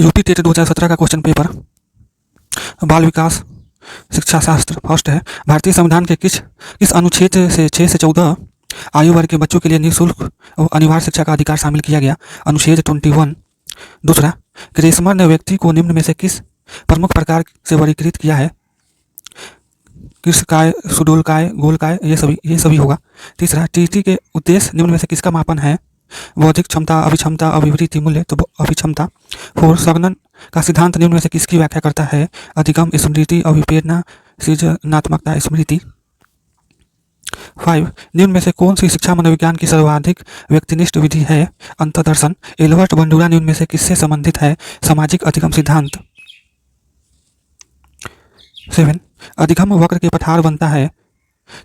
UP TET 2017 का question paper बाल विकास शिक्षा शास्त्र फर्स्ट है। भारतीय संविधान के किस अनुच्छेद से 6 से 14 आयु वर्ग के बच्चों के लिए निःशुल्क और अनिवार्य शिक्षा का अधिकार शामिल किया गया? अनुच्छेद 21। दूसरा, ग्रेसमर ने व्यक्ति को निम्न में से किस प्रमुख प्रकार से वर्गीकृत किया है? कृष्णकाय, सुडोलकाय, गोलकाय, ये सभी होगा। तीसरा, टीटी के उद्देश्य निम्न में से किसका मापन है? बौद्धिक क्षमता, अभिक्षमता, अभिवृद्धि मूल्य, तो अभिक्षमता। 4, संगणन का सिद्धांत निम्न में से किसकी व्याख्या करता है? अधिगम, स्मृति, अभिप्रेरणा, सृजनात्मकता, स्मृति। 5, निम्न में से कौन सी शिक्षा मनोविज्ञान की सर्वाधिक व्यक्तिनिष्ठ विधि है? अंतर्दर्शन। एल्बर्ट बंडूरा निम्न में से किससे संबंधित है? सामाजिक अधिगम सिद्धांत। 7, अधिगम वक्र के पठार बनता है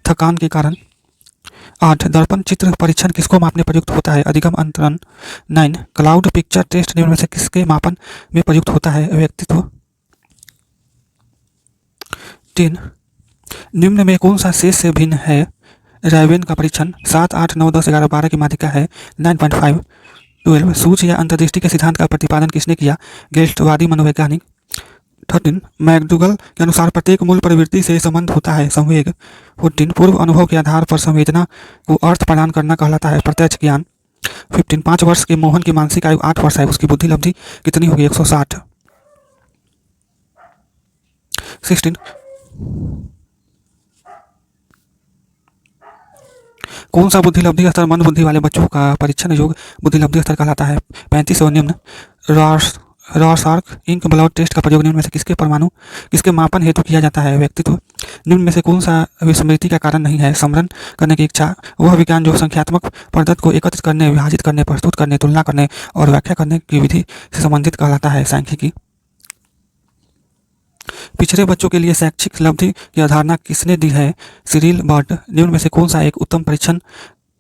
थकान के कारण। 8, दर्पण चित्र परीक्षण किसको मापने प्रयुक्त होता है? अधिगम अंतरण। 9, क्लाउड पिक्चर टेस्ट निम्न में से किसके मापन में प्रयुक्त होता है? व्यक्तित्व। 10, निम्न में कौन सा शेष से भिन्न है? रायवेन का परीक्षण। 7, 8, 9, 10, 11, 12 की माध्यिका है। 9.5। 12, सूझ या अंतर्दृष्टि के सिद्धांत का प्रतिपादन किसने किया? गेल्टवादी मनोवैज्ञानिक। 13, मैकडूगल के अनुसार प्रत्येक मूल प्रवृत्ति से संबंध होता है संवेग। 14, पूर्व अनुभव के आधार पर संवेदना को अर्थ प्रदान करना कहलाता है प्रत्यक्ष ज्ञान। 15, 5 वर्ष के मोहन की मानसिक आयु 8 वर्ष है, उसकी बुद्धि लब्धि कितनी होगी? 160। 16, कौन सा बुद्धि लब्धि स्तर मंद बुद्धि वाले बच्चों का परीक्षण योग्य बुद्धि लब्धि स्तर कहलाता है? 35 और निम्न। रॉर्सचार्क इंक ब्लड टेस्ट का प्रयोग निम्न में से किसके मापन हेतु किया जाता है? व्यक्तित्व। निम्न में से कौन सा विस्मृति का कारण नहीं है? स्मरण करने की इच्छा। वह विज्ञान जो संख्यात्मक पदार्थ को एकत्रित करने, विभाजित करने, प्रस्तुत करने, तुलना करने और व्याख्या करने की विधि से संबंधित कहलाता है सांख्यिकी। पिछड़े बच्चों के लिए शैक्षिक लब्धि की अवधारणा किसने दी है? Cyril Burt. निम्न में से कौन सा एक उत्तम परीक्षण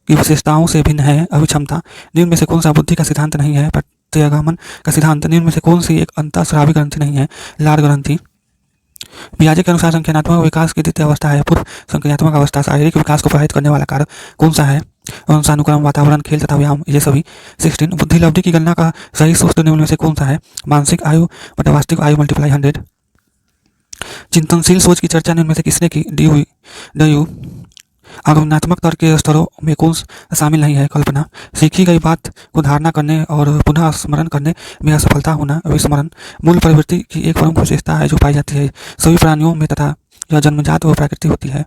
की विशेषताओं से भिन्न है? अभिक्षमता। निम्न में से कौन सा बुद्धि का सिद्धांत नहीं है? प्रत्यागमन का सिद्धांत। निम्न में से कौन सी एक अंतःस्रावी ग्रंथि नहीं है? लार ग्रंथि। पियाजे के अनुसार संज्ञानात्मक विकास की द्वितीय अवस्था है पूर्व संज्ञानात्मक अवस्था। शारीरिक विकास को प्रभावित करने वाला कारक कौन सा है? वंशानुक्रम, वातावरण, खेल तथा व्यायाम, ये सभी। 16, बुद्धि लब्धि की गणना का सही सूत्र निम्न में से कौन सा है? मानसिक आयु बटा वास्तविक आयु मल्टीप्लाई 100। चिंतनशील सोच की चर्चा निम्न में से किसने की? डयू। आगमनात्मक तर्क के स्तरों में कौन शामिल नहीं है? कल्पना। सीखी गई बात को धारणा करने और पुनः स्मरण करने में असफलता होना विस्मरण। मूल प्रवृत्ति की एक प्रमुख विशेषता है जो पाई जाती है सभी प्राणियों में तथा यह जन्मजात व प्राकृतिक होती है।